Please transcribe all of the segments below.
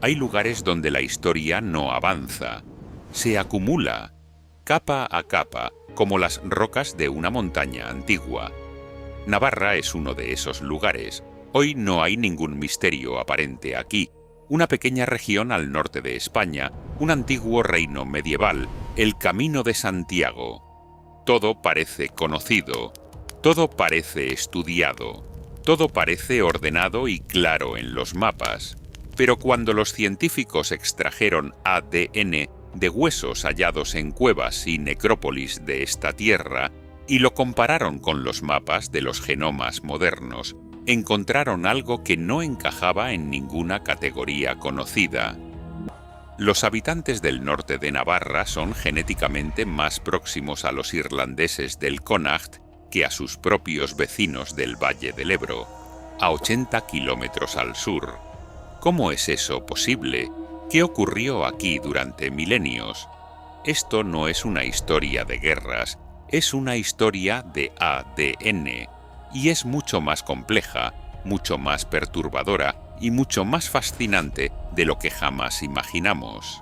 Hay lugares donde la historia no avanza, se acumula, capa a capa, como las rocas de una montaña antigua. Navarra es uno de esos lugares. Hoy no hay ningún misterio aparente aquí. Una pequeña región al norte de España, un antiguo reino medieval, el Camino de Santiago. Todo parece conocido, todo parece estudiado, todo parece ordenado y claro en los mapas. Pero cuando los científicos extrajeron ADN de huesos hallados en cuevas y necrópolis de esta tierra y lo compararon con los mapas de los genomas modernos, encontraron algo que no encajaba en ninguna categoría conocida. Los habitantes del norte de Navarra son genéticamente más próximos a los irlandeses del Connacht que a sus propios vecinos del Valle del Ebro, a 80 kilómetros al sur. ¿Cómo es eso posible? ¿Qué ocurrió aquí durante milenios? Esto no es una historia de guerras, es una historia de ADN, y es mucho más compleja, mucho más perturbadora y mucho más fascinante de lo que jamás imaginamos.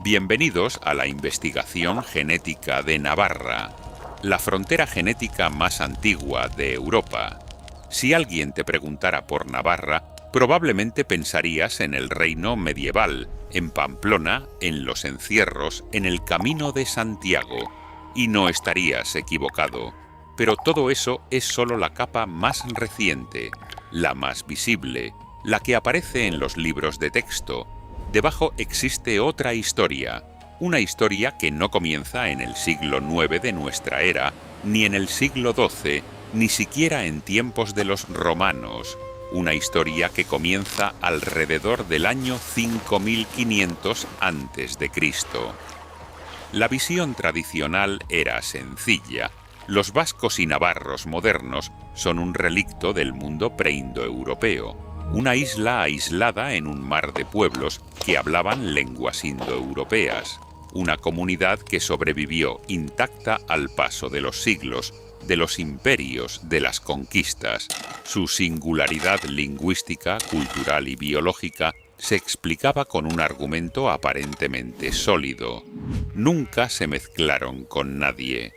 Bienvenidos a la investigación genética de Navarra, la frontera genética más antigua de Europa. Si alguien te preguntara por Navarra, probablemente pensarías en el reino medieval, en Pamplona, en los encierros, en el Camino de Santiago. Y no estarías equivocado. Pero todo eso es solo la capa más reciente, la más visible, la que aparece en los libros de texto. Debajo existe otra historia, una historia que no comienza en el siglo IX de nuestra era, ni en el siglo XII, ni siquiera en tiempos de los romanos. Una historia que comienza alrededor del año 5500 a.C. La visión tradicional era sencilla. Los vascos y navarros modernos son un relicto del mundo preindoeuropeo, una isla aislada en un mar de pueblos que hablaban lenguas indoeuropeas, una comunidad que sobrevivió intacta al paso de los siglos, de los imperios, de las conquistas. Su singularidad lingüística, cultural y biológica se explicaba con un argumento aparentemente sólido. Nunca se mezclaron con nadie.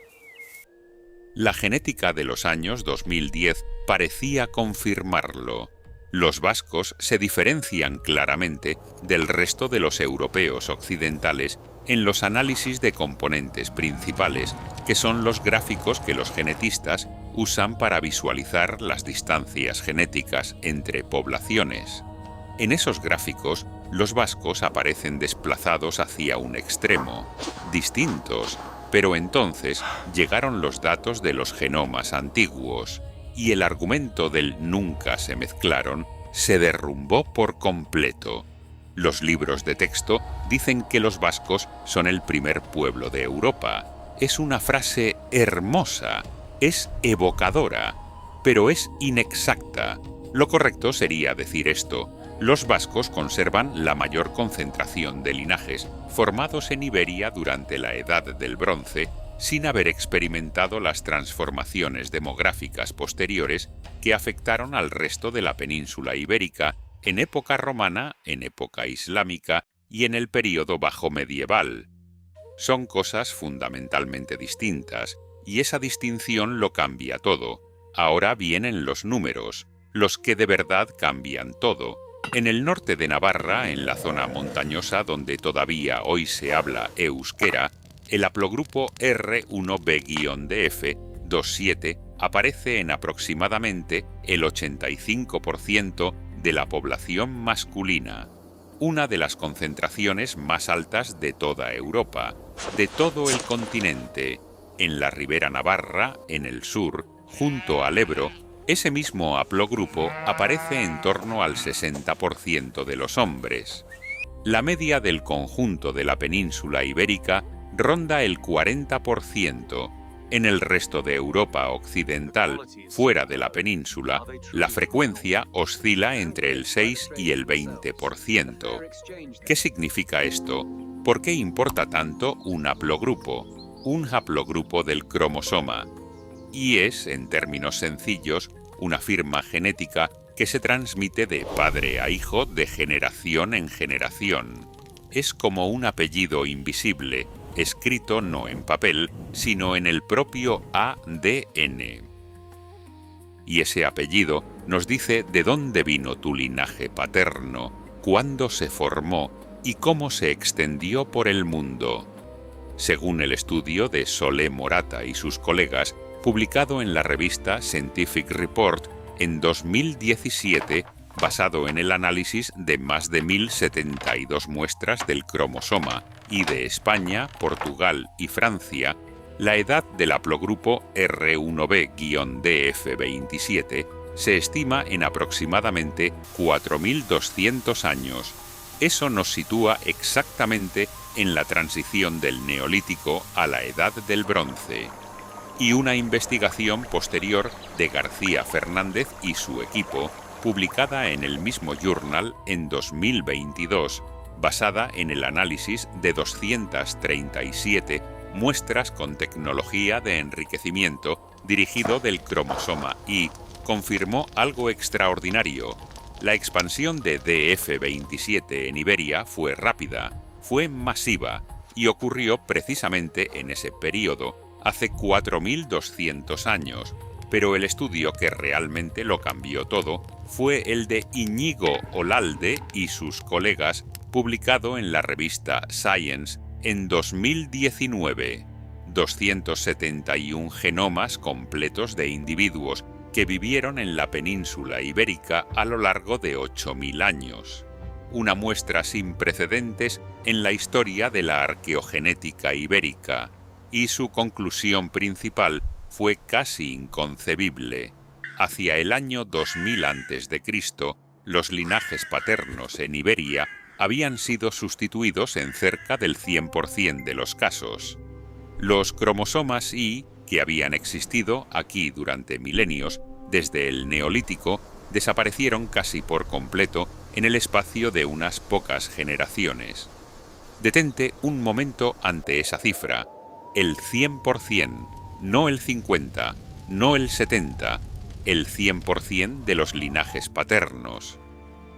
La genética de los años 2010 parecía confirmarlo. Los vascos se diferencian claramente del resto de los europeos occidentales en los análisis de componentes principales, que son los gráficos que los genetistas usan para visualizar las distancias genéticas entre poblaciones. En esos gráficos, los vascos aparecen desplazados hacia un extremo, distintos, pero entonces llegaron los datos de los genomas antiguos, y el argumento del nunca se mezclaron se derrumbó por completo. Los libros de texto dicen que los vascos son el primer pueblo de Europa. Es una frase hermosa, es evocadora, pero es inexacta. Lo correcto sería decir esto: los vascos conservan la mayor concentración de linajes formados en Iberia durante la Edad del Bronce, sin haber experimentado las transformaciones demográficas posteriores que afectaron al resto de la península ibérica en época romana, en época islámica y en el período bajomedieval. Son cosas fundamentalmente distintas, y esa distinción lo cambia todo. Ahora vienen los números, los que de verdad cambian todo. En el norte de Navarra, en la zona montañosa donde todavía hoy se habla euskera, el haplogrupo R1b-DF27 aparece en aproximadamente el 85% de la población masculina, una de las concentraciones más altas de toda Europa, de todo el continente. En la Ribera Navarra, en el sur, junto al Ebro, ese mismo haplogrupo aparece en torno al 60% de los hombres. La media del conjunto de la península ibérica ronda el 40%. En el resto de Europa occidental, fuera de la península, la frecuencia oscila entre el 6 y el 20%. ¿Qué significa esto? ¿Por qué importa tanto un haplogrupo? Un haplogrupo del cromosoma. Y es, en términos sencillos, una firma genética que se transmite de padre a hijo de generación en generación. Es como un apellido invisible, escrito no en papel, sino en el propio ADN. Y ese apellido nos dice de dónde vino tu linaje paterno, cuándo se formó y cómo se extendió por el mundo. Según el estudio de Solé Morata y sus colegas, publicado en la revista Scientific Report en 2017, basado en el análisis de más de 1072 muestras del cromosoma y de España, Portugal y Francia, la edad del haplogrupo R1b-DF27 se estima en aproximadamente 4.200 años. Eso nos sitúa exactamente en la transición del Neolítico a la Edad del Bronce. Y una investigación posterior de García Fernández y su equipo, publicada en el mismo Journal en 2022, basada en el análisis de 237 muestras con tecnología de enriquecimiento dirigido del cromosoma Y, confirmó algo extraordinario. La expansión de DF27 en Iberia fue rápida, fue masiva y ocurrió precisamente en ese periodo, hace 4.200 años, pero el estudio que realmente lo cambió todo fue el de Íñigo Olalde y sus colegas, publicado en la revista Science en 2019. 271 genomas completos de individuos que vivieron en la península ibérica a lo largo de 8.000 años. Una muestra sin precedentes en la historia de la arqueogenética ibérica, y su conclusión principal fue casi inconcebible. Hacia el año 2000 a.C., los linajes paternos en Iberia habían sido sustituidos en cerca del 100% de los casos. Los cromosomas Y, que habían existido aquí durante milenios, desde el Neolítico, desaparecieron casi por completo en el espacio de unas pocas generaciones. Detente un momento ante esa cifra. El 100%, no el 50%, no el 70%, el 100% de los linajes paternos.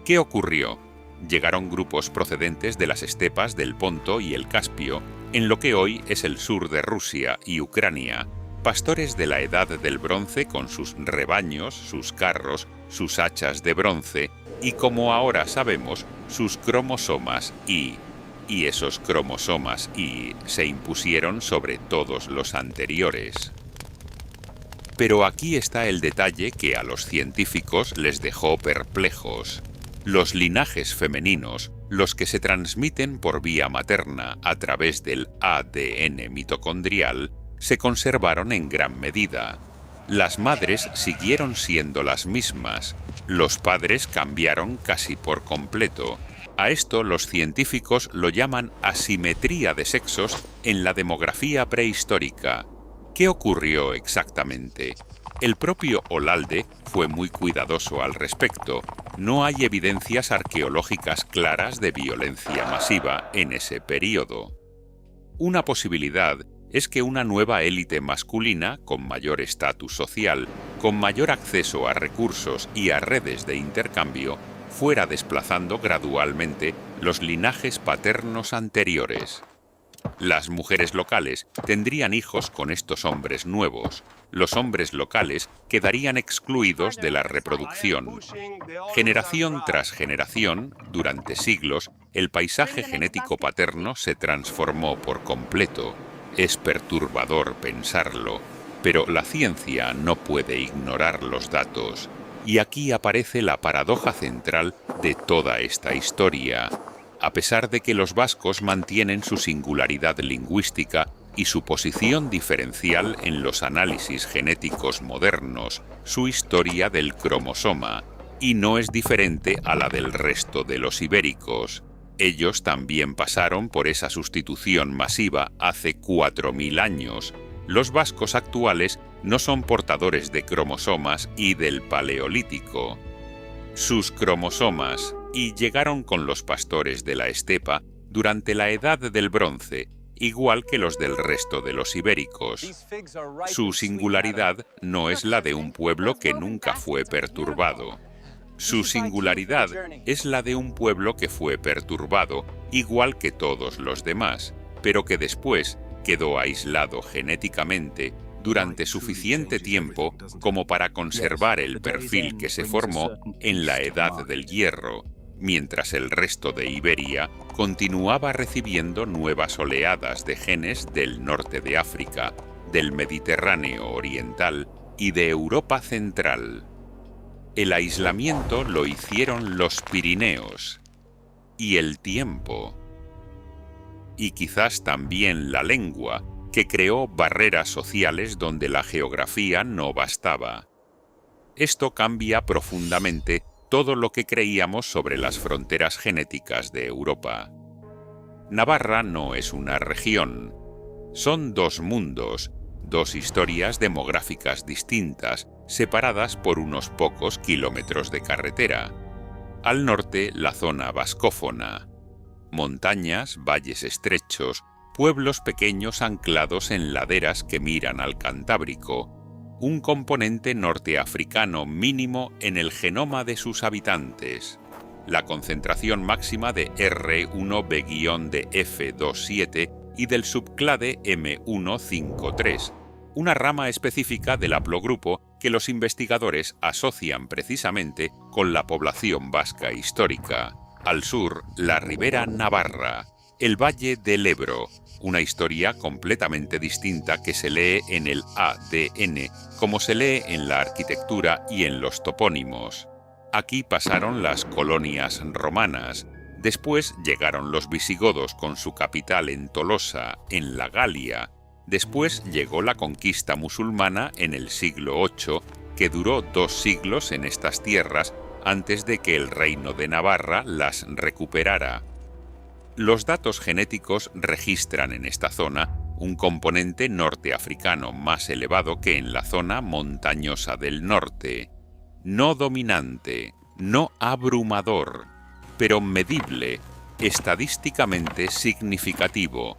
¿Qué ocurrió? Llegaron grupos procedentes de las estepas del Ponto y el Caspio, en lo que hoy es el sur de Rusia y Ucrania, pastores de la Edad del Bronce con sus rebaños, sus carros, sus hachas de bronce y, como ahora sabemos, sus cromosomas Y. Y esos cromosomas Y se impusieron sobre todos los anteriores. Pero aquí está el detalle que a los científicos les dejó perplejos. Los linajes femeninos, los que se transmiten por vía materna a través del ADN mitocondrial, se conservaron en gran medida. Las madres siguieron siendo las mismas, los padres cambiaron casi por completo. A esto los científicos lo llaman asimetría de sexos en la demografía prehistórica. ¿Qué ocurrió exactamente? El propio Olalde fue muy cuidadoso al respecto. No hay evidencias arqueológicas claras de violencia masiva en ese período. Una posibilidad es que una nueva élite masculina, con mayor estatus social, con mayor acceso a recursos y a redes de intercambio, fuera desplazando gradualmente los linajes paternos anteriores. Las mujeres locales tendrían hijos con estos hombres nuevos. Los hombres locales quedarían excluidos de la reproducción. Generación tras generación, durante siglos, el paisaje genético paterno se transformó por completo. Es perturbador pensarlo, pero la ciencia no puede ignorar los datos. Y aquí aparece la paradoja central de toda esta historia. A pesar de que los vascos mantienen su singularidad lingüística y su posición diferencial en los análisis genéticos modernos, su historia del cromosoma, y no es diferente a la del resto de los ibéricos. Ellos también pasaron por esa sustitución masiva hace 4.000 años. Los vascos actuales no son portadores de cromosomas y del Paleolítico. Sus cromosomas Y llegaron con los pastores de la estepa durante la Edad del Bronce, igual que los del resto de los ibéricos. Su singularidad no es la de un pueblo que nunca fue perturbado. Su singularidad es la de un pueblo que fue perturbado, igual que todos los demás, pero que después quedó aislado genéticamente durante suficiente tiempo como para conservar el perfil que se formó en la Edad del Hierro, mientras el resto de Iberia continuaba recibiendo nuevas oleadas de genes del norte de África, del Mediterráneo oriental y de Europa central. El aislamiento lo hicieron los Pirineos y el tiempo. Y quizás también la lengua, que creó barreras sociales donde la geografía no bastaba. Esto cambia profundamente todo lo que creíamos sobre las fronteras genéticas de Europa. Navarra no es una región. Son dos mundos, dos historias demográficas distintas, separadas por unos pocos kilómetros de carretera. Al norte, la zona vascófona. Montañas, valles estrechos, pueblos pequeños anclados en laderas que miran al Cantábrico, un componente norteafricano mínimo en el genoma de sus habitantes, la concentración máxima de R1b-de-F27 y del subclade M153, una rama específica del haplogrupo que los investigadores asocian precisamente con la población vasca histórica. Al sur, la Ribera Navarra, el Valle del Ebro, una historia completamente distinta que se lee en el ADN, como se lee en la arquitectura y en los topónimos. Aquí pasaron las colonias romanas, después llegaron los visigodos con su capital en Tolosa, en la Galia, después llegó la conquista musulmana en el siglo VIII, que duró 2 siglos en estas tierras antes de que el reino de Navarra las recuperara. Los datos genéticos registran en esta zona un componente norteafricano más elevado que en la zona montañosa del norte. No dominante, no abrumador, pero medible, estadísticamente significativo.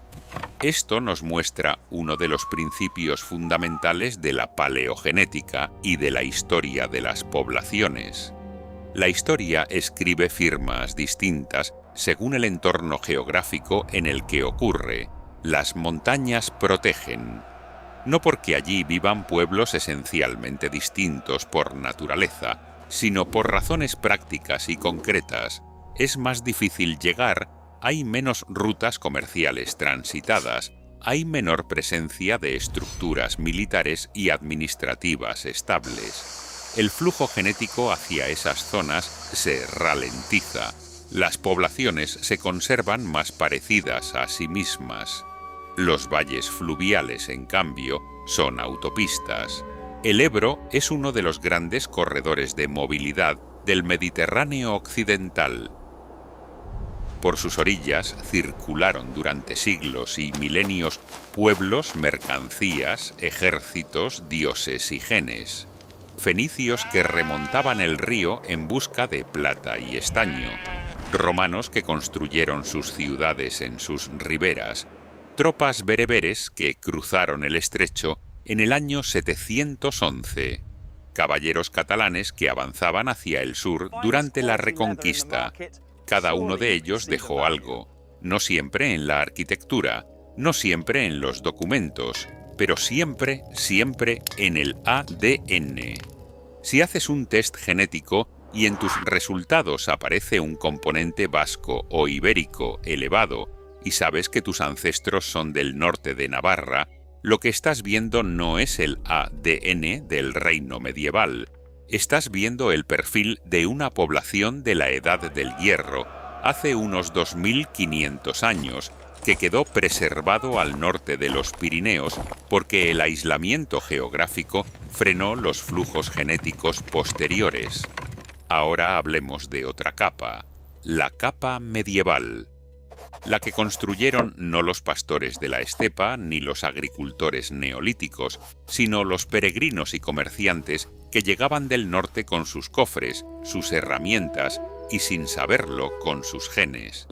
Esto nos muestra uno de los principios fundamentales de la paleogenética y de la historia de las poblaciones. La historia escribe firmas distintas según el entorno geográfico en el que ocurre. Las montañas protegen, no porque allí vivan pueblos esencialmente distintos por naturaleza, sino por razones prácticas y concretas. Es más difícil llegar, hay menos rutas comerciales transitadas, hay menor presencia de estructuras militares y administrativas estables. El flujo genético hacia esas zonas se ralentiza. Las poblaciones se conservan más parecidas a sí mismas. Los valles fluviales, en cambio, son autopistas. El Ebro es uno de los grandes corredores de movilidad del Mediterráneo occidental. Por sus orillas circularon durante siglos y milenios pueblos, mercancías, ejércitos, dioses y genes. Fenicios que remontaban el río en busca de plata y estaño. Romanos que construyeron sus ciudades en sus riberas. Tropas bereberes que cruzaron el estrecho en el año 711. Caballeros catalanes que avanzaban hacia el sur durante la Reconquista. Cada uno de ellos dejó algo, no siempre en la arquitectura, no siempre en los documentos, pero siempre, siempre en el ADN. Si haces un test genético y en tus resultados aparece un componente vasco o ibérico elevado y sabes que tus ancestros son del norte de Navarra, lo que estás viendo no es el ADN del reino medieval. Estás viendo el perfil de una población de la Edad del Hierro, hace unos 2500 años, que quedó preservado al norte de los Pirineos porque el aislamiento geográfico frenó los flujos genéticos posteriores. Ahora hablemos de otra capa, la capa medieval, la que construyeron no los pastores de la estepa ni los agricultores neolíticos, sino los peregrinos y comerciantes que llegaban del norte con sus cofres, sus herramientas y, sin saberlo, con sus genes.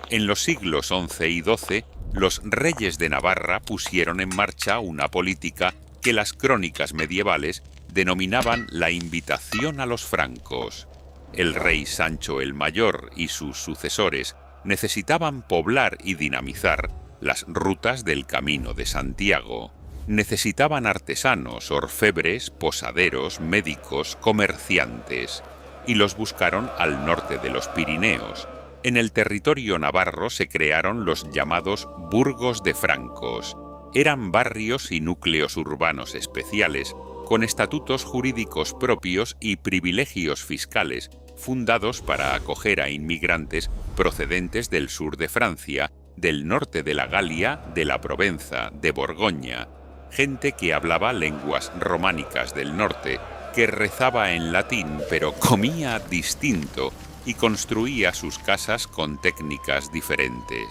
En los siglos XI y XII, los reyes de Navarra pusieron en marcha una política que las crónicas medievales denominaban la invitación a los francos. el rey Sancho el Mayor y sus sucesores necesitaban poblar y dinamizar las rutas del Camino de Santiago. Necesitaban artesanos, orfebres, posaderos, médicos, comerciantes, y los buscaron al norte de los Pirineos. En el territorio navarro se crearon los llamados burgos de francos. Eran barrios y núcleos urbanos especiales, con estatutos jurídicos propios y privilegios fiscales, fundados para acoger a inmigrantes procedentes del sur de Francia, del norte de la Galia, de la Provenza, de Borgoña, gente que hablaba lenguas románicas del norte, que rezaba en latín pero comía distinto y construía sus casas con técnicas diferentes.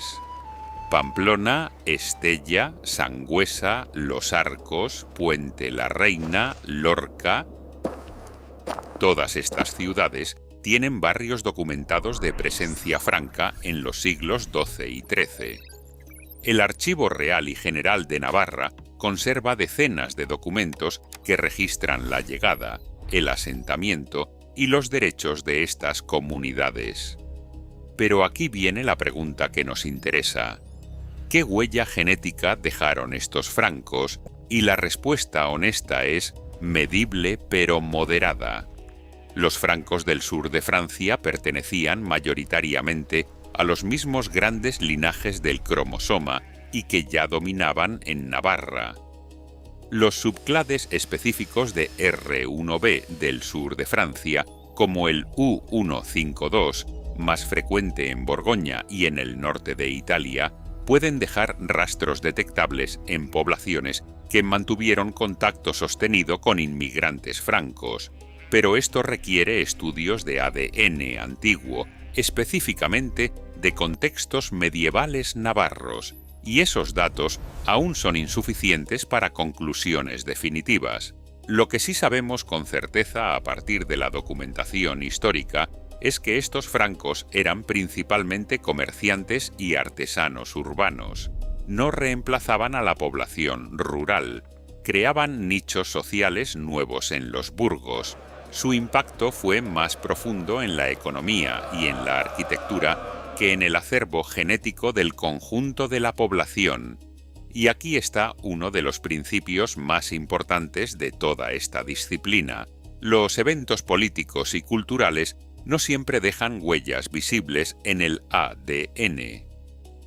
Pamplona, Estella, Sangüesa, Los Arcos, Puente la Reina, Lorca. Todas estas ciudades tienen barrios documentados de presencia franca en los siglos XII y XIII. El Archivo Real y General de Navarra conserva decenas de documentos que registran la llegada, el asentamiento y los derechos de estas comunidades. Pero aquí viene la pregunta que nos interesa. ¿Qué huella genética dejaron estos francos? Y la respuesta honesta es medible pero moderada. Los francos del sur de Francia pertenecían mayoritariamente a los mismos grandes linajes del cromosoma y que ya dominaban en Navarra. Los subclades específicos de R1b del sur de Francia, como el U152, más frecuente en Borgoña y en el norte de Italia, pueden dejar rastros detectables en poblaciones que mantuvieron contacto sostenido con inmigrantes francos, pero esto requiere estudios de ADN antiguo, específicamente de contextos medievales navarros, y esos datos aún son insuficientes para conclusiones definitivas. Lo que sí sabemos con certeza a partir de la documentación histórica es que estos francos eran principalmente comerciantes y artesanos urbanos. No reemplazaban a la población rural, creaban nichos sociales nuevos en los burgos. Su impacto fue más profundo en la economía y en la arquitectura que en el acervo genético del conjunto de la población. Y aquí está uno de los principios más importantes de toda esta disciplina. Los eventos políticos y culturales no siempre dejan huellas visibles en el ADN.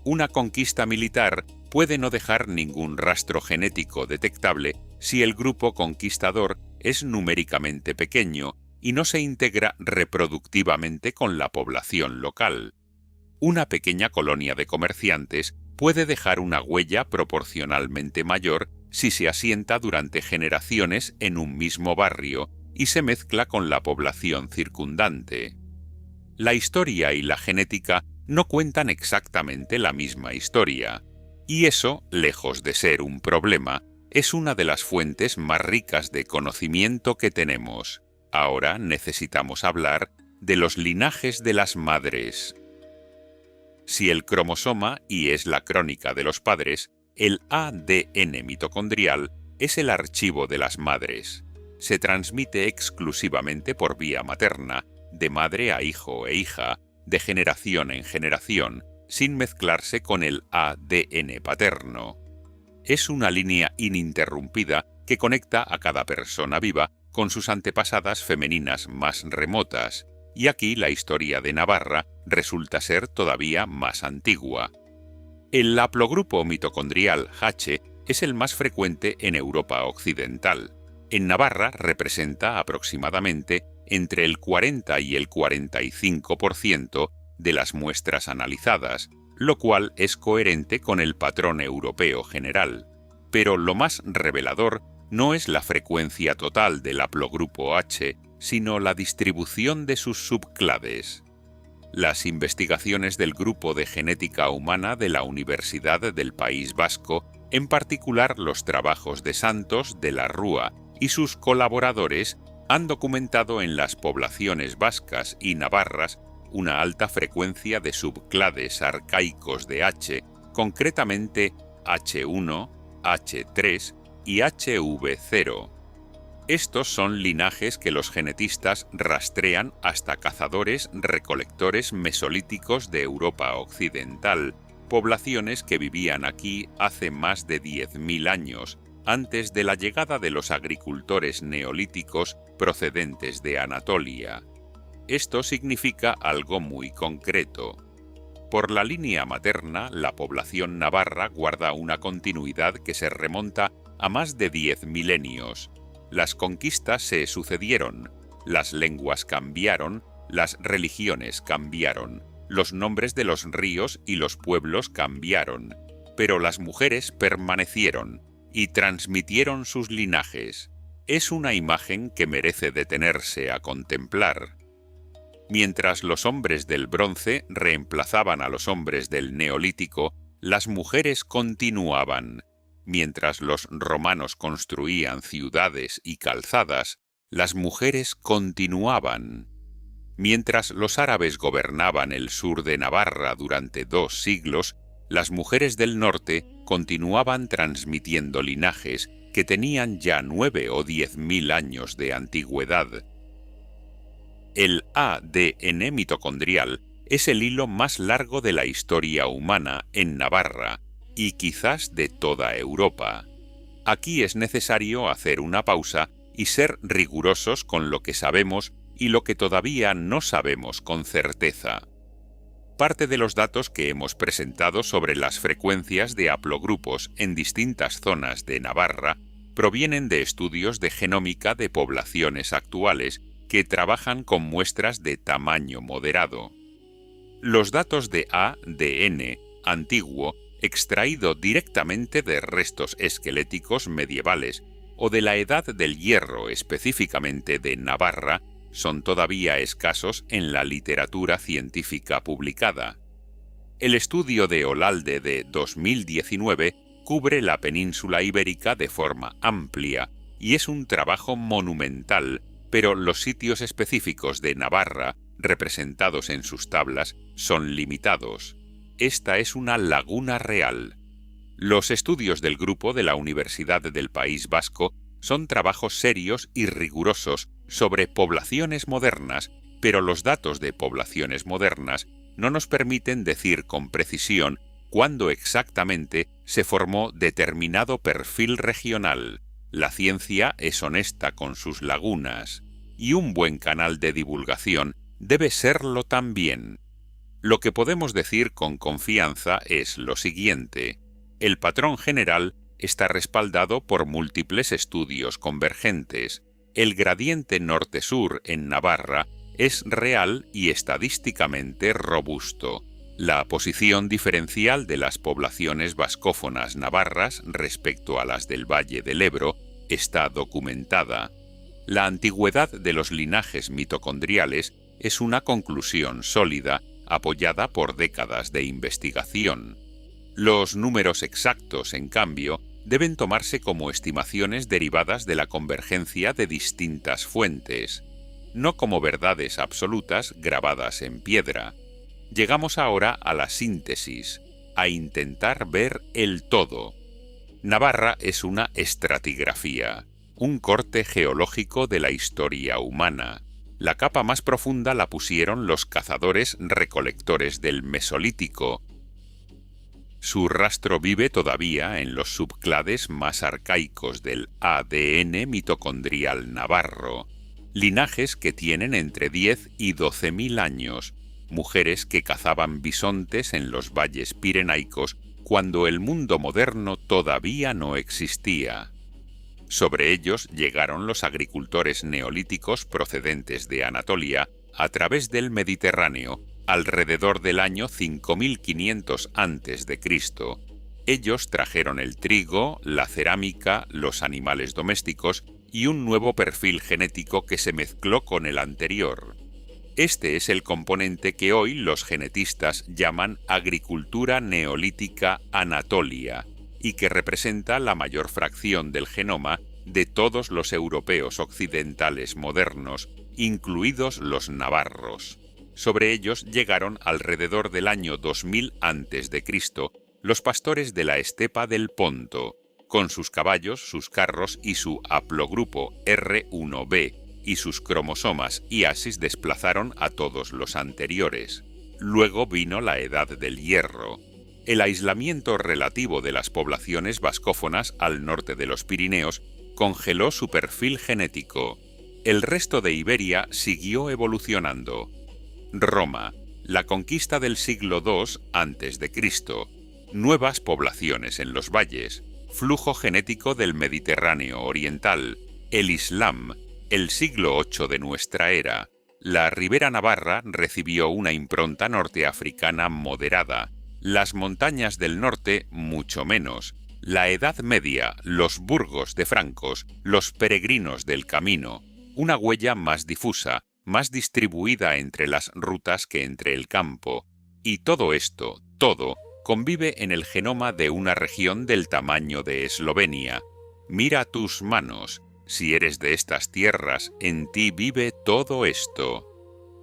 Una conquista militar puede no dejar ningún rastro genético detectable si el grupo conquistador es numéricamente pequeño y no se integra reproductivamente con la población local. Una pequeña colonia de comerciantes puede dejar una huella proporcionalmente mayor si se asienta durante generaciones en un mismo barrio y se mezcla con la población circundante. La historia y la genética no cuentan exactamente la misma historia, y eso, lejos de ser un problema, es una de las fuentes más ricas de conocimiento que tenemos. Ahora necesitamos hablar de los linajes de las madres. Si el cromosoma Y es la crónica de los padres, el ADN mitocondrial es el archivo de las madres. Se transmite exclusivamente por vía materna, de madre a hijo e hija, de generación en generación, sin mezclarse con el ADN paterno. Es una línea ininterrumpida que conecta a cada persona viva con sus antepasadas femeninas más remotas, y aquí la historia de Navarra resulta ser todavía más antigua. El haplogrupo mitocondrial H es el más frecuente en Europa occidental. En Navarra representa aproximadamente entre el 40 y el 45% de las muestras analizadas, lo cual es coherente con el patrón europeo general. Pero lo más revelador no es la frecuencia total del haplogrupo H, sino la distribución de sus subclades. Las investigaciones del Grupo de Genética Humana de la Universidad del País Vasco, en particular los trabajos de Santos de la Rúa y sus colaboradores, han documentado en las poblaciones vascas y navarras una alta frecuencia de subclades arcaicos de H, concretamente H1, H3 y HV0. Estos son linajes que los genetistas rastrean hasta cazadores-recolectores mesolíticos de Europa occidental, poblaciones que vivían aquí hace más de 10.000 años, antes de la llegada de los agricultores neolíticos procedentes de Anatolia. Esto significa algo muy concreto. Por la línea materna, la población navarra guarda una continuidad que se remonta a más de 10 milenios. Las conquistas se sucedieron, las lenguas cambiaron, las religiones cambiaron, los nombres de los ríos y los pueblos cambiaron, pero las mujeres permanecieron y transmitieron sus linajes. Es una imagen que merece detenerse a contemplar. Mientras los hombres del bronce reemplazaban a los hombres del neolítico, las mujeres continuaban. Mientras los romanos construían ciudades y calzadas, las mujeres continuaban. Mientras los árabes gobernaban el sur de Navarra durante 2 siglos, las mujeres del norte continuaban transmitiendo linajes que tenían ya 9 o 10.000 años de antigüedad. El ADN mitocondrial es el hilo más largo de la historia humana en Navarra y quizás de toda Europa. Aquí es necesario hacer una pausa y ser rigurosos con lo que sabemos y lo que todavía no sabemos con certeza. Parte de los datos que hemos presentado sobre las frecuencias de haplogrupos en distintas zonas de Navarra provienen de estudios de genómica de poblaciones actuales que trabajan con muestras de tamaño moderado. Los datos de ADN antiguo extraído directamente de restos esqueléticos medievales o de la Edad del Hierro específicamente de Navarra son todavía escasos en la literatura científica publicada. El estudio de Olalde de 2019 cubre la península ibérica de forma amplia y es un trabajo monumental, pero los sitios específicos de Navarra representados en sus tablas son limitados. Esta es una laguna real. Los estudios del grupo de la Universidad del País Vasco son trabajos serios y rigurosos sobre poblaciones modernas, pero los datos de poblaciones modernas no nos permiten decir con precisión cuándo exactamente se formó determinado perfil regional. La ciencia es honesta con sus lagunas, y un buen canal de divulgación debe serlo también. Lo que podemos decir con confianza es lo siguiente: el patrón general está respaldado por múltiples estudios convergentes. El gradiente norte-sur en Navarra es real y estadísticamente robusto. La posición diferencial de las poblaciones vascófonas navarras respecto a las del Valle del Ebro está documentada. La antigüedad de los linajes mitocondriales es una conclusión sólida, apoyada por décadas de investigación. Los números exactos, en cambio, deben tomarse como estimaciones derivadas de la convergencia de distintas fuentes, no como verdades absolutas grabadas en piedra. Llegamos ahora a la síntesis, a intentar ver el todo. Navarra es una estratigrafía, un corte geológico de la historia humana. La capa más profunda la pusieron los cazadores-recolectores del Mesolítico. Su rastro vive todavía en los subclades más arcaicos del ADN mitocondrial navarro, linajes que tienen entre 10 y 12.000 años, mujeres que cazaban bisontes en los valles pirenaicos cuando el mundo moderno todavía no existía. Sobre ellos llegaron los agricultores neolíticos procedentes de Anatolia a través del Mediterráneo alrededor del año 5500 a.C. Ellos trajeron el trigo, la cerámica, los animales domésticos y un nuevo perfil genético que se mezcló con el anterior. Este es el componente que hoy los genetistas llaman agricultura neolítica Anatolia y que representa la mayor fracción del genoma de todos los europeos occidentales modernos, incluidos los navarros. Sobre ellos llegaron alrededor del año 2000 a.C. los pastores de la estepa del Ponto. con sus caballos, sus carros y su haplogrupo R1b, y sus cromosomas y asis desplazaron a todos los anteriores. Luego vino la Edad del Hierro. El aislamiento relativo de las poblaciones vascófonas al norte de los Pirineos congeló su perfil genético. El resto de Iberia siguió evolucionando. Roma, la conquista del siglo II a.C., nuevas poblaciones en los valles, flujo genético del Mediterráneo oriental, el Islam, el siglo VIII de nuestra era. La Ribera Navarra recibió una impronta norteafricana moderada, las montañas del norte mucho menos, la Edad Media, los burgos de francos, los peregrinos del camino, una huella más difusa, más distribuida entre las rutas que entre el campo, y todo esto, todo, convive en el genoma de una región del tamaño de Eslovenia. Mira tus manos. Si eres de estas tierras, en ti vive todo esto.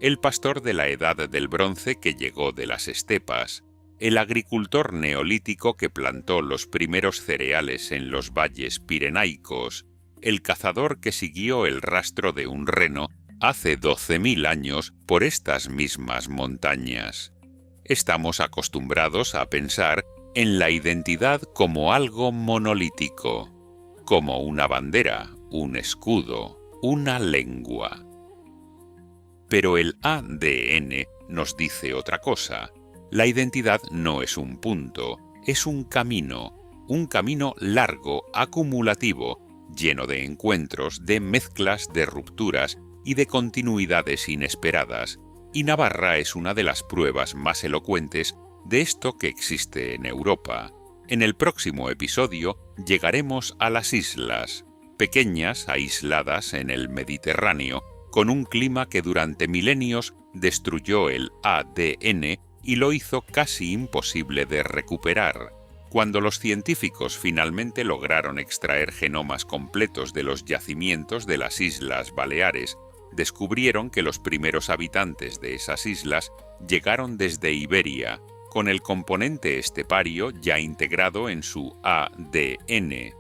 El pastor de la Edad del Bronce que llegó de las estepas, el agricultor neolítico que plantó los primeros cereales en los valles pirenaicos, el cazador que siguió el rastro de un reno hace 12.000 años por estas mismas montañas. Estamos acostumbrados a pensar en la identidad como algo monolítico, como una bandera, un escudo, una lengua. Pero el ADN nos dice otra cosa. La identidad no es un punto, es un camino largo, acumulativo, lleno de encuentros, de mezclas, de rupturas y de continuidades inesperadas, y Navarra es una de las pruebas más elocuentes de esto que existe en Europa. En el próximo episodio llegaremos a las islas, pequeñas, aisladas en el Mediterráneo, con un clima que durante milenios destruyó el ADN y lo hizo casi imposible de recuperar. Cuando los científicos finalmente lograron extraer genomas completos de los yacimientos de las Islas Baleares, descubrieron que los primeros habitantes de esas islas llegaron desde Iberia, con el componente estepario ya integrado en su ADN.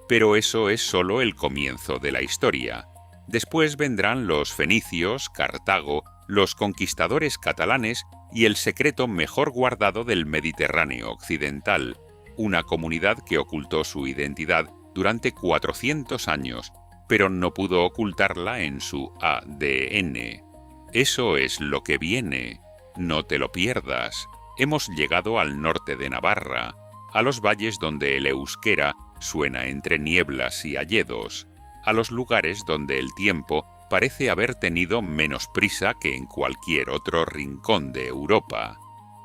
Pero eso es solo el comienzo de la historia. Después vendrán los fenicios, Cartago, los conquistadores catalanes y el secreto mejor guardado del Mediterráneo occidental, una comunidad que ocultó su identidad durante 400 años, pero no pudo ocultarla en su ADN. Eso es lo que viene. No te lo pierdas. Hemos llegado al norte de Navarra, a los valles donde el euskera suena entre nieblas y hayedos, a los lugares donde el tiempo parece haber tenido menos prisa que en cualquier otro rincón de Europa.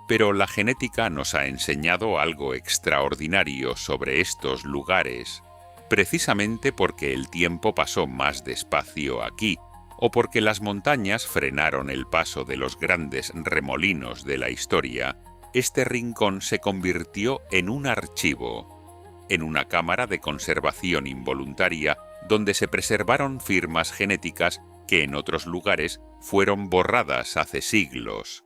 Pero la genética nos ha enseñado algo extraordinario sobre estos lugares, precisamente porque el tiempo pasó más despacio aquí, o porque las montañas frenaron el paso de los grandes remolinos de la historia. Este rincón se convirtió en un archivo, en una cámara de conservación involuntaria donde se preservaron firmas genéticas que en otros lugares fueron borradas hace siglos.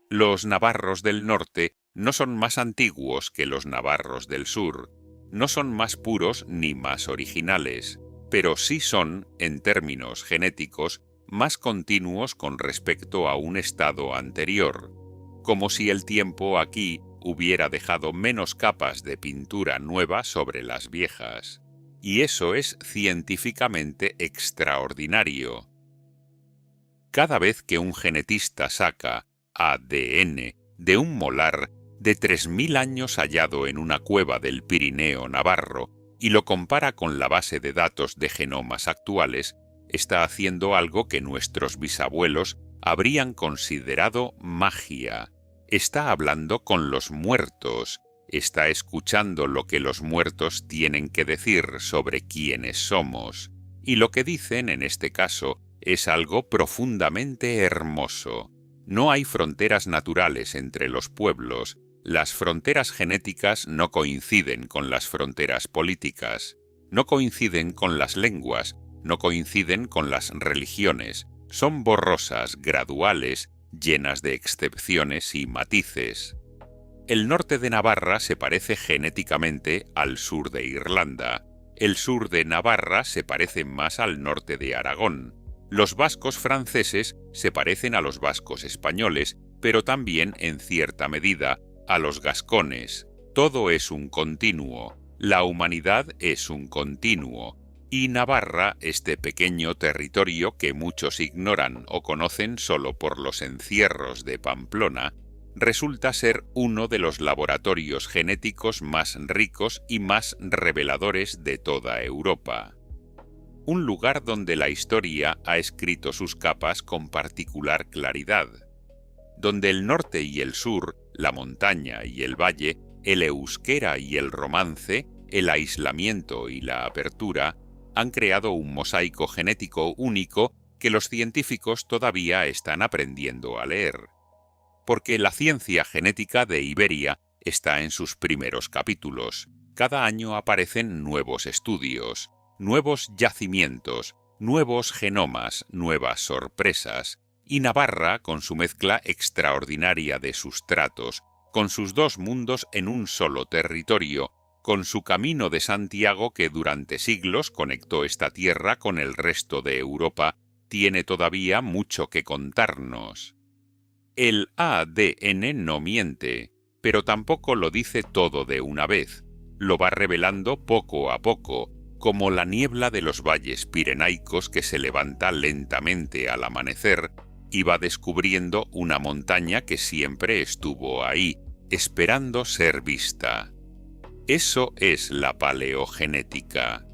Los navarros del norte no son más antiguos que los navarros del sur, no son más puros ni más originales, pero sí son, en términos genéticos, más continuos con respecto a un estado anterior, como si el tiempo aquí hubiera dejado menos capas de pintura nueva sobre las viejas. Y eso es científicamente extraordinario. Cada vez que un genetista saca ADN de un molar de 3.000 años hallado en una cueva del Pirineo navarro y lo compara con la base de datos de genomas actuales, está haciendo algo que nuestros bisabuelos habrían considerado magia. Está hablando con los muertos, está escuchando lo que los muertos tienen que decir sobre quiénes somos, y lo que dicen en este caso es algo profundamente hermoso. No hay fronteras naturales entre los pueblos, las fronteras genéticas no coinciden con las fronteras políticas, no coinciden con las lenguas, no coinciden con las religiones, son borrosas, graduales, llenas de excepciones y matices. El norte de Navarra se parece genéticamente al sur de Irlanda. El sur de Navarra se parece más al norte de Aragón. Los vascos franceses se parecen a los vascos españoles, pero también, en cierta medida, a los gascones. Todo es un continuo. La humanidad es un continuo. Y Navarra, este pequeño territorio que muchos ignoran o conocen solo por los encierros de Pamplona, resulta ser uno de los laboratorios genéticos más ricos y más reveladores de toda Europa. Un lugar donde la historia ha escrito sus capas con particular claridad, donde el norte y el sur, la montaña y el valle, el euskera y el romance, el aislamiento y la apertura, han creado un mosaico genético único que los científicos todavía están aprendiendo a leer. Porque la ciencia genética de Iberia está en sus primeros capítulos. Cada año aparecen nuevos estudios, nuevos yacimientos, nuevos genomas, nuevas sorpresas. Y Navarra, con su mezcla extraordinaria de sustratos, con sus dos mundos en un solo territorio, con su camino de Santiago que durante siglos conectó esta tierra con el resto de Europa, tiene todavía mucho que contarnos. El ADN no miente, pero tampoco lo dice todo de una vez. Lo va revelando poco a poco, como la niebla de los valles pirenaicos que se levanta lentamente al amanecer y va descubriendo una montaña que siempre estuvo ahí, esperando ser vista. Eso es la paleogenética.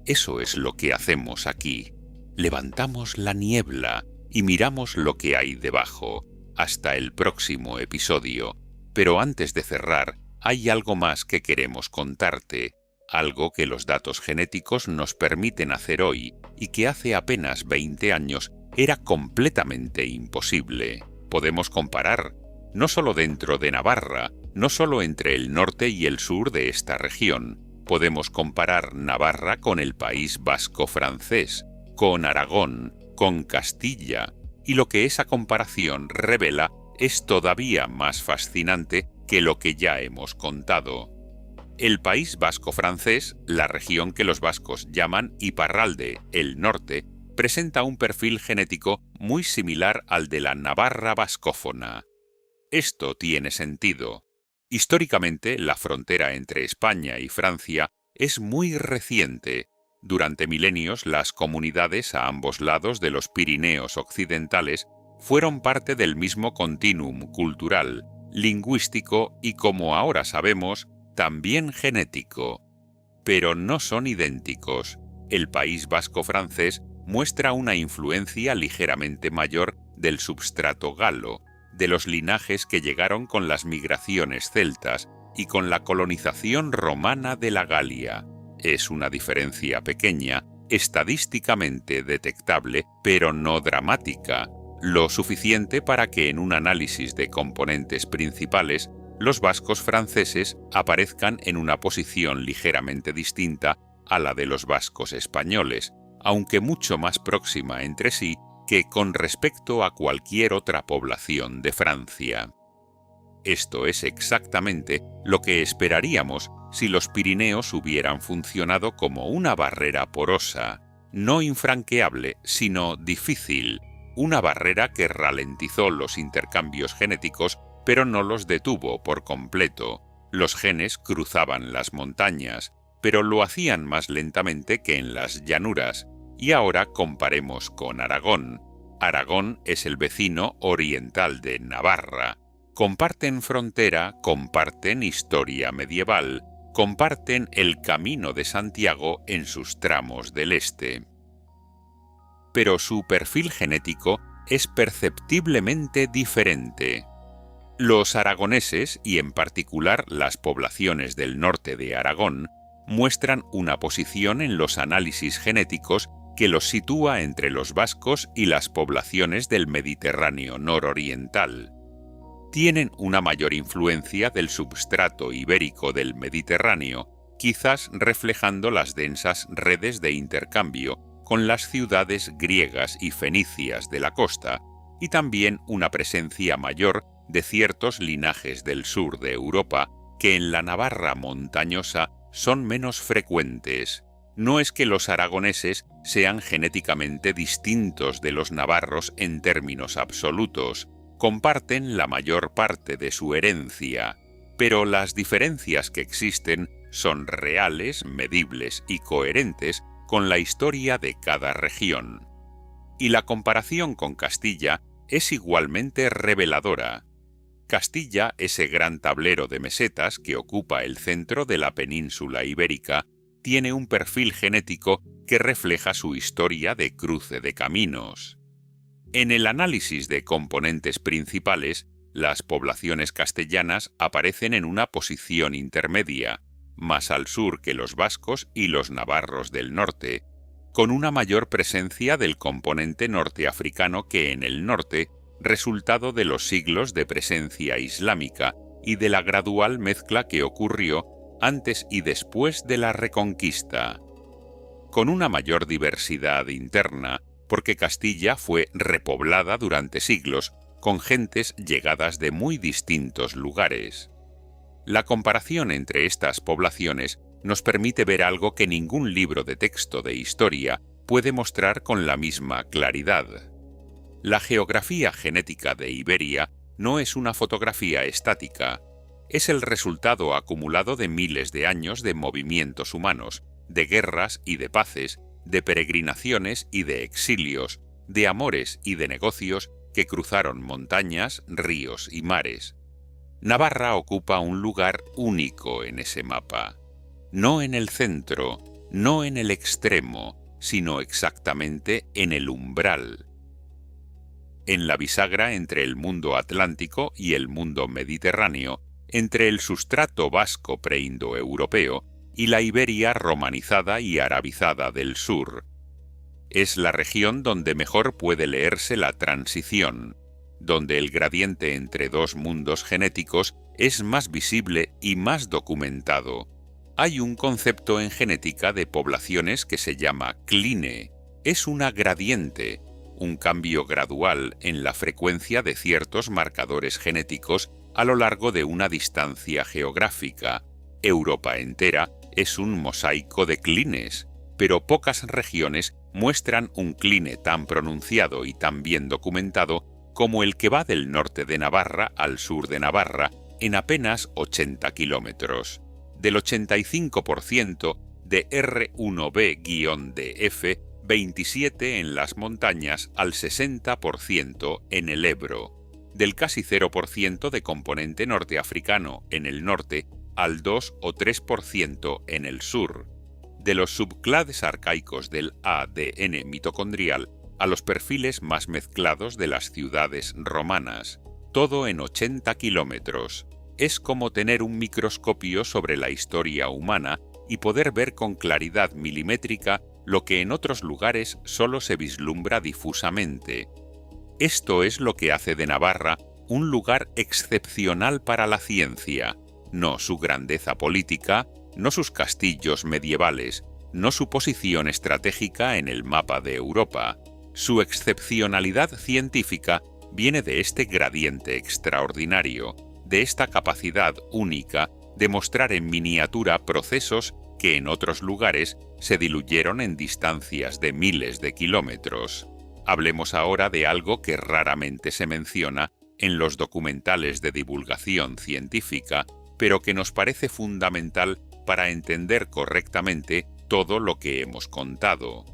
Eso es lo que hacemos aquí. Levantamos la niebla y miramos lo que hay debajo. Hasta el próximo episodio. Pero antes de cerrar, hay algo más que queremos contarte, algo que los datos genéticos nos permiten hacer hoy y que hace apenas 20 años era completamente imposible. Podemos comparar, no solo dentro de Navarra, no solo entre el norte y el sur de esta región. Podemos comparar Navarra con el País Vasco francés, con Aragón, con Castilla, y lo que esa comparación revela es todavía más fascinante que lo que ya hemos contado. El País Vasco francés, la región que los vascos llaman Iparralde, el norte, presenta un perfil genético muy similar al de la Navarra vascófona. Esto tiene sentido. Históricamente, la frontera entre España y Francia es muy reciente. Durante milenios, las comunidades a ambos lados de los Pirineos occidentales fueron parte del mismo continuum cultural, lingüístico y, como ahora sabemos, también genético. Pero no son idénticos. El País Vasco francés muestra una influencia ligeramente mayor del substrato galo, de los linajes que llegaron con las migraciones celtas y con la colonización romana de la Galia. Es una diferencia pequeña, estadísticamente detectable, pero no dramática, lo suficiente para que en un análisis de componentes principales los vascos franceses aparezcan en una posición ligeramente distinta a la de los vascos españoles, aunque mucho más próxima entre sí que con respecto a cualquier otra población de Francia. Esto es exactamente lo que esperaríamos si los Pirineos hubieran funcionado como una barrera porosa, no infranqueable, sino difícil, una barrera que ralentizó los intercambios genéticos, pero no los detuvo por completo. Los genes cruzaban las montañas, pero lo hacían más lentamente que en las llanuras. Y ahora comparemos con Aragón. Aragón es el vecino oriental de Navarra. Comparten frontera, comparten historia medieval, comparten el Camino de Santiago en sus tramos del este. Pero su perfil genético es perceptiblemente diferente. Los aragoneses, y en particular las poblaciones del norte de Aragón, muestran una posición en los análisis genéticos que los sitúa entre los vascos y las poblaciones del Mediterráneo nororiental. Tienen una mayor influencia del substrato ibérico del Mediterráneo, quizás reflejando las densas redes de intercambio con las ciudades griegas y fenicias de la costa, y también una presencia mayor de ciertos linajes del sur de Europa que en la Navarra montañosa son menos frecuentes. No es que los aragoneses sean genéticamente distintos de los navarros en términos absolutos, comparten la mayor parte de su herencia, pero las diferencias que existen son reales, medibles y coherentes con la historia de cada región. Y la comparación con Castilla es igualmente reveladora. Castilla, ese gran tablero de mesetas que ocupa el centro de la península ibérica, tiene un perfil genético que refleja su historia de cruce de caminos. En el análisis de componentes principales, las poblaciones castellanas aparecen en una posición intermedia, más al sur que los vascos y los navarros del norte, con una mayor presencia del componente norteafricano que en el norte, resultado de los siglos de presencia islámica y de la gradual mezcla que ocurrió antes y después de la Reconquista. Con una mayor diversidad interna, porque Castilla fue repoblada durante siglos con gentes llegadas de muy distintos lugares. La comparación entre estas poblaciones nos permite ver algo que ningún libro de texto de historia puede mostrar con la misma claridad. La geografía genética de Iberia no es una fotografía estática, es el resultado acumulado de miles de años de movimientos humanos, de guerras y de paces, de peregrinaciones y de exilios, de amores y de negocios que cruzaron montañas, ríos y mares. Navarra ocupa un lugar único en ese mapa, no en el centro, no en el extremo, sino exactamente en el umbral. En la bisagra entre el mundo atlántico y el mundo mediterráneo, entre el sustrato vasco preindoeuropeo y la Iberia romanizada y arabizada del sur. Es la región donde mejor puede leerse la transición, donde el gradiente entre dos mundos genéticos es más visible y más documentado. Hay un concepto en genética de poblaciones que se llama cline. Es una gradiente, un cambio gradual en la frecuencia de ciertos marcadores genéticos a lo largo de una distancia geográfica. Europa entera es un mosaico de clines, pero pocas regiones muestran un cline tan pronunciado y tan bien documentado como el que va del norte de Navarra al sur de Navarra en apenas 80 kilómetros. Del 85% de R1b-DF, 27 en las montañas al 60% en el Ebro. Del casi 0% de componente norteafricano en el norte al 2 o 3% en el sur. De los subclades arcaicos del ADN mitocondrial a los perfiles más mezclados de las ciudades romanas, todo en 80 kilómetros. Es como tener un microscopio sobre la historia humana y poder ver con claridad milimétrica lo que en otros lugares solo se vislumbra difusamente. Esto es lo que hace de Navarra un lugar excepcional para la ciencia, no su grandeza política, no sus castillos medievales, no su posición estratégica en el mapa de Europa. Su excepcionalidad científica viene de este gradiente extraordinario, de esta capacidad única de mostrar en miniatura procesos que en otros lugares se diluyeron en distancias de miles de kilómetros. Hablemos ahora de algo que raramente se menciona en los documentales de divulgación científica, pero que nos parece fundamental para entender correctamente todo lo que hemos contado.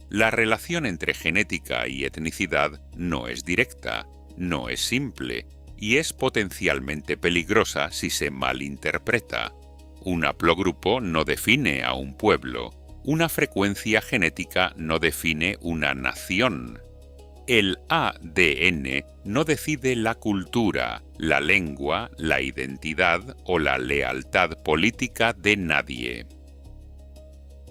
La relación entre genética y etnicidad no es directa, no es simple, y es potencialmente peligrosa si se malinterpreta. Un haplogrupo no define a un pueblo, una frecuencia genética no define una nación. El ADN no decide la cultura, la lengua, la identidad o la lealtad política de nadie.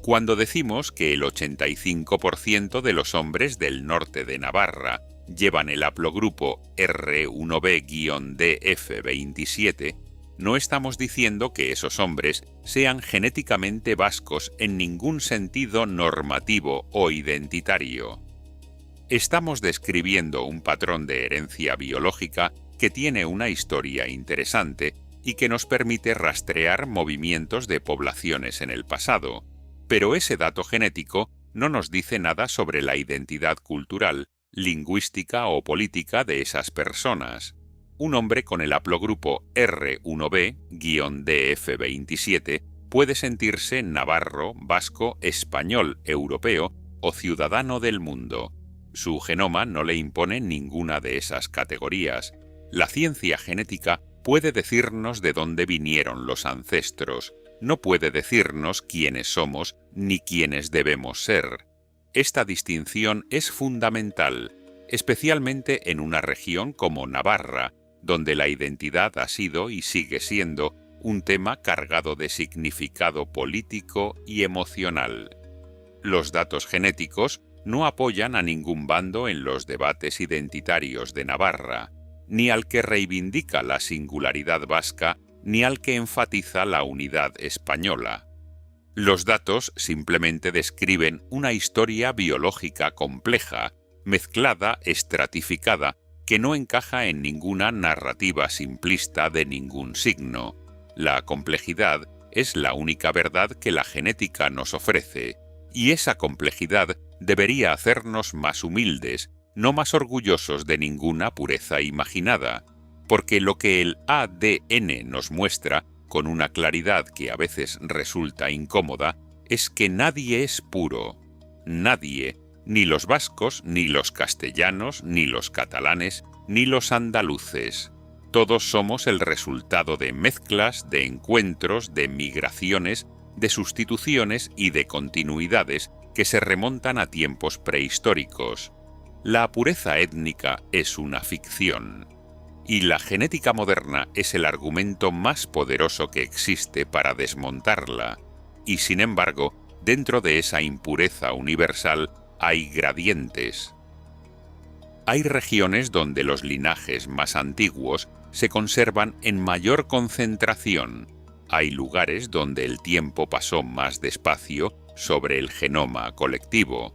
Cuando decimos que el 85% de los hombres del norte de Navarra llevan el haplogrupo R1b-DF27, no estamos diciendo que esos hombres sean genéticamente vascos en ningún sentido normativo o identitario. Estamos describiendo un patrón de herencia biológica que tiene una historia interesante y que nos permite rastrear movimientos de poblaciones en el pasado, pero ese dato genético no nos dice nada sobre la identidad cultural, lingüística o política de esas personas. Un hombre con el haplogrupo R1b-DF27 puede sentirse navarro, vasco, español, europeo o ciudadano del mundo. Su genoma no le impone ninguna de esas categorías. La ciencia genética puede decirnos de dónde vinieron los ancestros, no puede decirnos quiénes somos ni quiénes debemos ser. Esta distinción es fundamental, especialmente en una región como Navarra, donde la identidad ha sido y sigue siendo un tema cargado de significado político y emocional. Los datos genéticos no apoyan a ningún bando en los debates identitarios de Navarra, ni al que reivindica la singularidad vasca, ni al que enfatiza la unidad española. Los datos simplemente describen una historia biológica compleja, mezclada, estratificada, que no encaja en ninguna narrativa simplista de ningún signo. La complejidad es la única verdad que la genética nos ofrece, y esa complejidad debería hacernos más humildes, no más orgullosos de ninguna pureza imaginada, porque lo que el ADN nos muestra, con una claridad que a veces resulta incómoda, es que nadie es puro. Nadie, ni los vascos, ni los castellanos, ni los catalanes, ni los andaluces. Todos somos el resultado de mezclas, de encuentros, de migraciones, de sustituciones y de continuidades que se remontan a tiempos prehistóricos. La pureza étnica es una ficción, y la genética moderna es el argumento más poderoso que existe para desmontarla, y sin embargo, dentro de esa impureza universal hay gradientes. Hay regiones donde los linajes más antiguos se conservan en mayor concentración. Hay lugares donde el tiempo pasó más despacio sobre el genoma colectivo.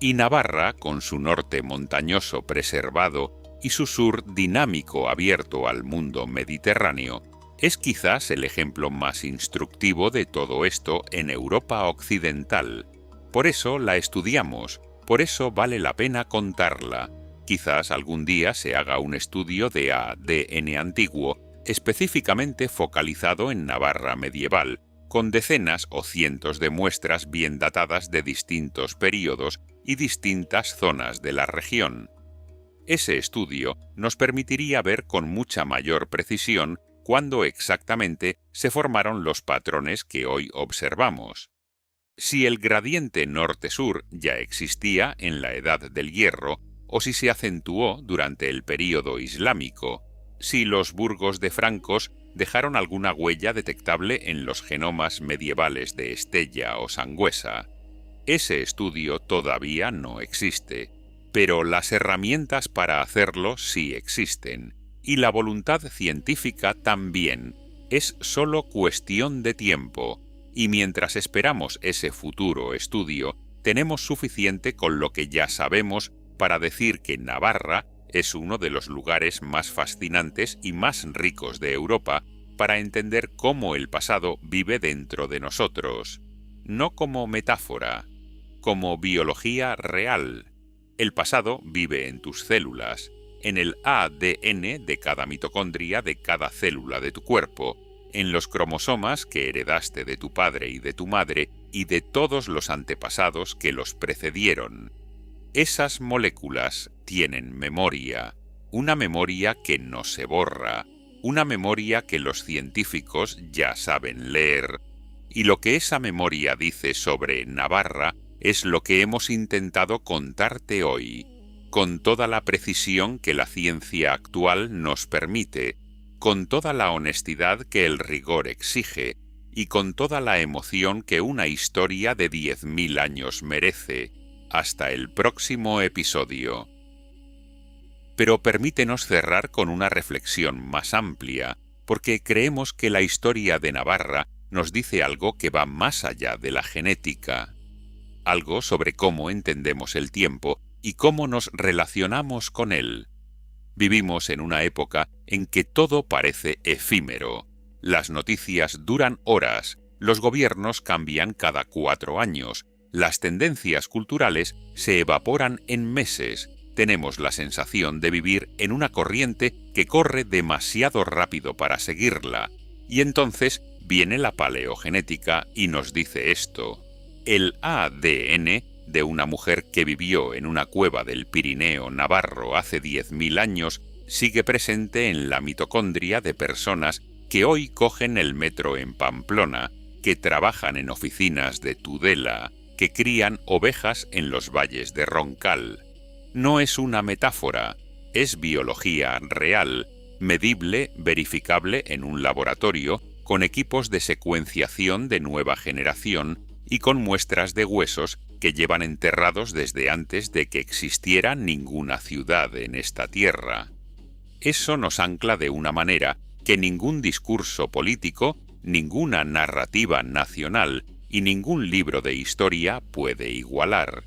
Y Navarra, con su norte montañoso preservado y su sur dinámico abierto al mundo mediterráneo, es quizás el ejemplo más instructivo de todo esto en Europa occidental. Por eso la estudiamos, por eso vale la pena contarla. Quizás algún día se haga un estudio de ADN antiguo específicamente focalizado en Navarra medieval, con decenas o cientos de muestras bien datadas de distintos períodos y distintas zonas de la región. Ese estudio nos permitiría ver con mucha mayor precisión cuándo exactamente se formaron los patrones que hoy observamos. Si el gradiente norte-sur ya existía en la Edad del Hierro o si se acentuó durante el período islámico, si los burgos de francos dejaron alguna huella detectable en los genomas medievales de Estella o Sangüesa. Ese estudio todavía no existe, pero las herramientas para hacerlo sí existen, y la voluntad científica también. Es solo cuestión de tiempo, y mientras esperamos ese futuro estudio, tenemos suficiente con lo que ya sabemos para decir que Navarra es uno de los lugares más fascinantes y más ricos de Europa para entender cómo el pasado vive dentro de nosotros, no como metáfora, como biología real. El pasado vive en tus células, en el ADN de cada mitocondria de cada célula de tu cuerpo, en los cromosomas que heredaste de tu padre y de tu madre y de todos los antepasados que los precedieron. Esas moléculas tienen memoria, una memoria que no se borra, una memoria que los científicos ya saben leer. Y lo que esa memoria dice sobre Navarra es lo que hemos intentado contarte hoy, con toda la precisión que la ciencia actual nos permite, con toda la honestidad que el rigor exige, y con toda la emoción que una historia de 10.000 años merece. Hasta el próximo episodio. Pero permítenos cerrar con una reflexión más amplia, porque creemos que la historia de Navarra nos dice algo que va más allá de la genética, algo sobre cómo entendemos el tiempo y cómo nos relacionamos con él. Vivimos en una época en que todo parece efímero. Las noticias duran horas, los gobiernos cambian cada 4 años, las tendencias culturales se evaporan en meses. Tenemos la sensación de vivir en una corriente que corre demasiado rápido para seguirla. Y entonces viene la paleogenética y nos dice esto. El ADN de una mujer que vivió en una cueva del Pirineo navarro hace 10.000 años sigue presente en la mitocondria de personas que hoy cogen el metro en Pamplona, que trabajan en oficinas de Tudela, que crían ovejas en los valles de Roncal. No es una metáfora, es biología real, medible, verificable en un laboratorio, con equipos de secuenciación de nueva generación y con muestras de huesos que llevan enterrados desde antes de que existiera ninguna ciudad en esta tierra. Eso nos ancla de una manera que ningún discurso político, ninguna narrativa nacional y ningún libro de historia puede igualar.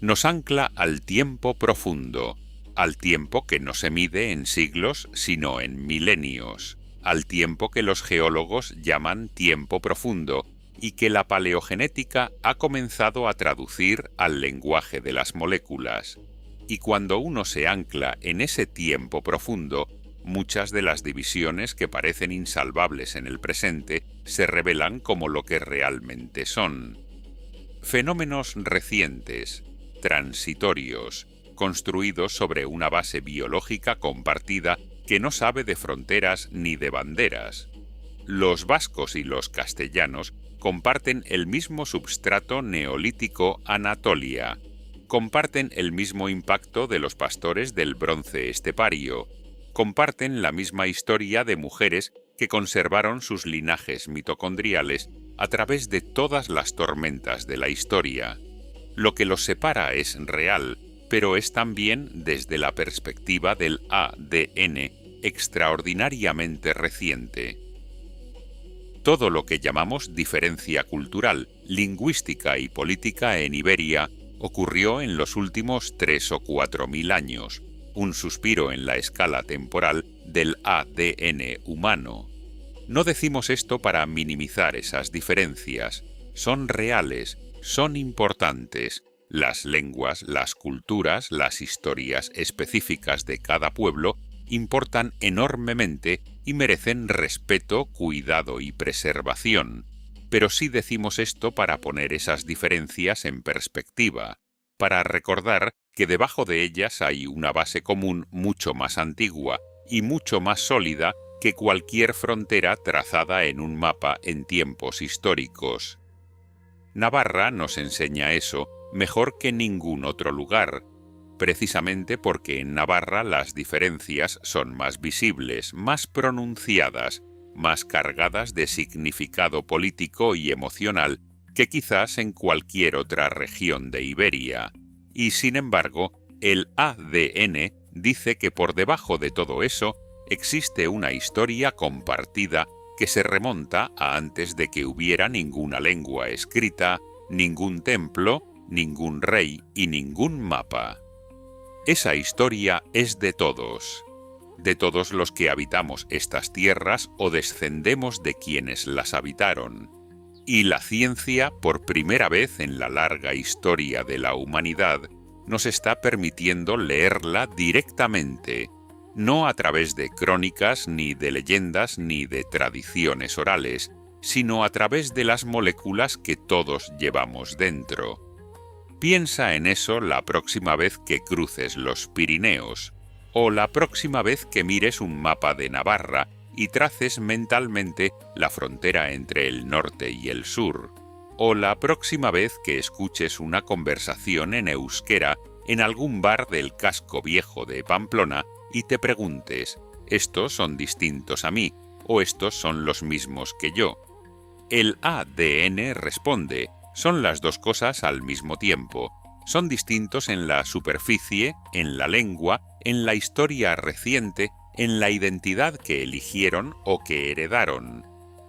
Nos ancla al tiempo profundo, al tiempo que no se mide en siglos sino en milenios, al tiempo que los geólogos llaman tiempo profundo y que la paleogenética ha comenzado a traducir al lenguaje de las moléculas. Y cuando uno se ancla en ese tiempo profundo, muchas de las divisiones que parecen insalvables en el presente se revelan como lo que realmente son. Fenómenos recientes, transitorios, construidos sobre una base biológica compartida que no sabe de fronteras ni de banderas. Los vascos y los castellanos comparten el mismo substrato neolítico Anatolia, comparten el mismo impacto de los pastores del bronce estepario, comparten la misma historia de mujeres que conservaron sus linajes mitocondriales a través de todas las tormentas de la historia. Lo que los separa es real, pero es también desde la perspectiva del ADN extraordinariamente reciente. Todo lo que llamamos diferencia cultural, lingüística y política en Iberia ocurrió en los últimos 3 o 4 mil años, un suspiro en la escala temporal del ADN humano. No decimos esto para minimizar esas diferencias, son reales, son importantes. Las lenguas, las culturas, las historias específicas de cada pueblo importan enormemente y merecen respeto, cuidado y preservación. Pero sí decimos esto para poner esas diferencias en perspectiva, para recordar que debajo de ellas hay una base común mucho más antigua y mucho más sólida que cualquier frontera trazada en un mapa en tiempos históricos. Navarra nos enseña eso mejor que ningún otro lugar, precisamente porque en Navarra las diferencias son más visibles, más pronunciadas, más cargadas de significado político y emocional que quizás en cualquier otra región de Iberia. Y sin embargo, el ADN dice que por debajo de todo eso existe una historia compartida que se remonta a antes de que hubiera ninguna lengua escrita, ningún templo, ningún rey y ningún mapa. Esa historia es de todos los que habitamos estas tierras o descendemos de quienes las habitaron. Y la ciencia, por primera vez en la larga historia de la humanidad, nos está permitiendo leerla directamente, no a través de crónicas, ni de leyendas, ni de tradiciones orales, sino a través de las moléculas que todos llevamos dentro. Piensa en eso la próxima vez que cruces los Pirineos, o la próxima vez que mires un mapa de Navarra y traces mentalmente la frontera entre el norte y el sur, o la próxima vez que escuches una conversación en euskera en algún bar del casco viejo de Pamplona y te preguntes, ¿estos son distintos a mí o estos son los mismos que yo? El ADN responde, son las dos cosas al mismo tiempo. Son distintos en la superficie, en la lengua, en la historia reciente, en la identidad que eligieron o que heredaron.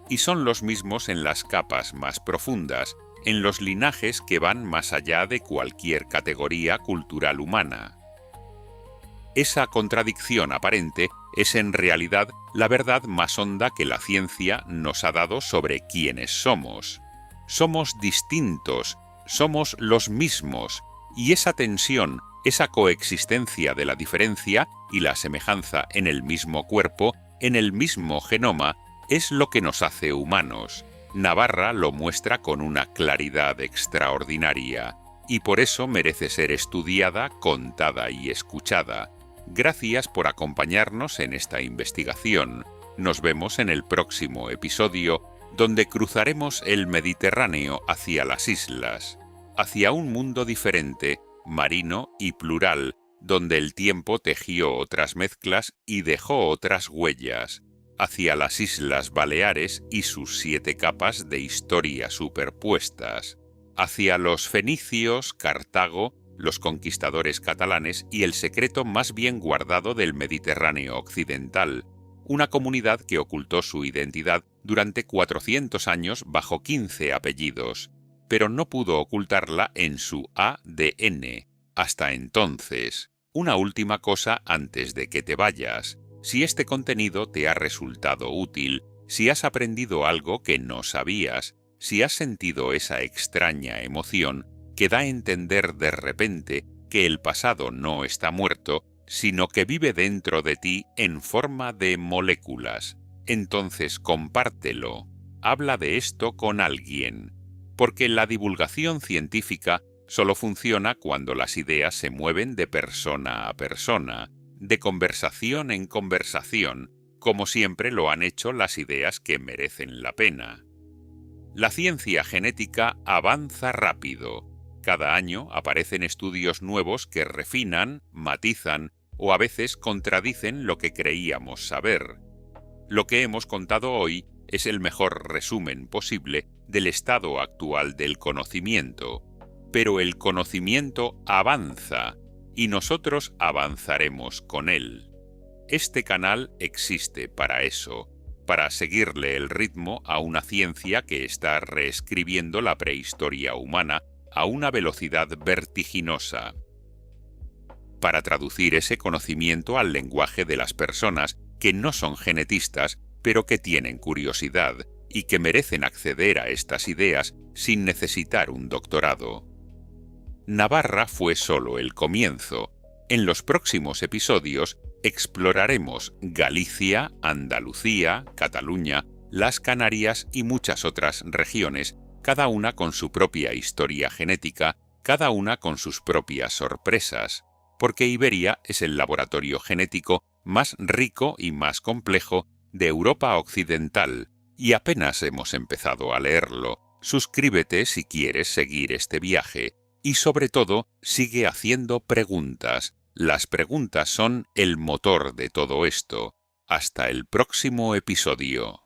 Y son los mismos en las capas más profundas, en los linajes que van más allá de cualquier categoría cultural humana. Esa contradicción aparente es en realidad la verdad más honda que la ciencia nos ha dado sobre quiénes somos. Somos distintos, somos los mismos, y esa tensión, esa coexistencia de la diferencia y la semejanza en el mismo cuerpo, en el mismo genoma, es lo que nos hace humanos. Navarra lo muestra con una claridad extraordinaria, y por eso merece ser estudiada, contada y escuchada. Gracias por acompañarnos en esta investigación. Nos vemos en el próximo episodio, donde cruzaremos el Mediterráneo hacia las islas, hacia un mundo diferente, marino y plural, donde el tiempo tejió otras mezclas y dejó otras huellas, hacia las Islas Baleares y sus 7 capas de historia superpuestas, hacia los fenicios, Cartago, los conquistadores catalanes y el secreto más bien guardado del Mediterráneo occidental, una comunidad que ocultó su identidad durante 400 años bajo 15 apellidos, pero no pudo ocultarla en su ADN. Hasta entonces, una última cosa antes de que te vayas. Si este contenido te ha resultado útil, si has aprendido algo que no sabías, si has sentido esa extraña emoción que da a entender de repente que el pasado no está muerto, sino que vive dentro de ti en forma de moléculas, entonces compártelo, habla de esto con alguien, porque la divulgación científica solo funciona cuando las ideas se mueven de persona a persona, de conversación en conversación, como siempre lo han hecho las ideas que merecen la pena. La ciencia genética avanza rápido. Cada año aparecen estudios nuevos que refinan, matizan o a veces contradicen lo que creíamos saber. Lo que hemos contado hoy es el mejor resumen posible del estado actual del conocimiento. Pero el conocimiento avanza y nosotros avanzaremos con él. Este canal existe para eso, para seguirle el ritmo a una ciencia que está reescribiendo la prehistoria humana a una velocidad vertiginosa, para traducir ese conocimiento al lenguaje de las personas que no son genetistas, pero que tienen curiosidad y que merecen acceder a estas ideas sin necesitar un doctorado. Navarra fue solo el comienzo. En los próximos episodios exploraremos Galicia, Andalucía, Cataluña, las Canarias y muchas otras regiones, cada una con su propia historia genética, cada una con sus propias sorpresas, porque Iberia es el laboratorio genético más rico y más complejo de Europa Occidental, y apenas hemos empezado a leerlo. Suscríbete si quieres seguir este viaje, y sobre todo, sigue haciendo preguntas. Las preguntas son el motor de todo esto. Hasta el próximo episodio.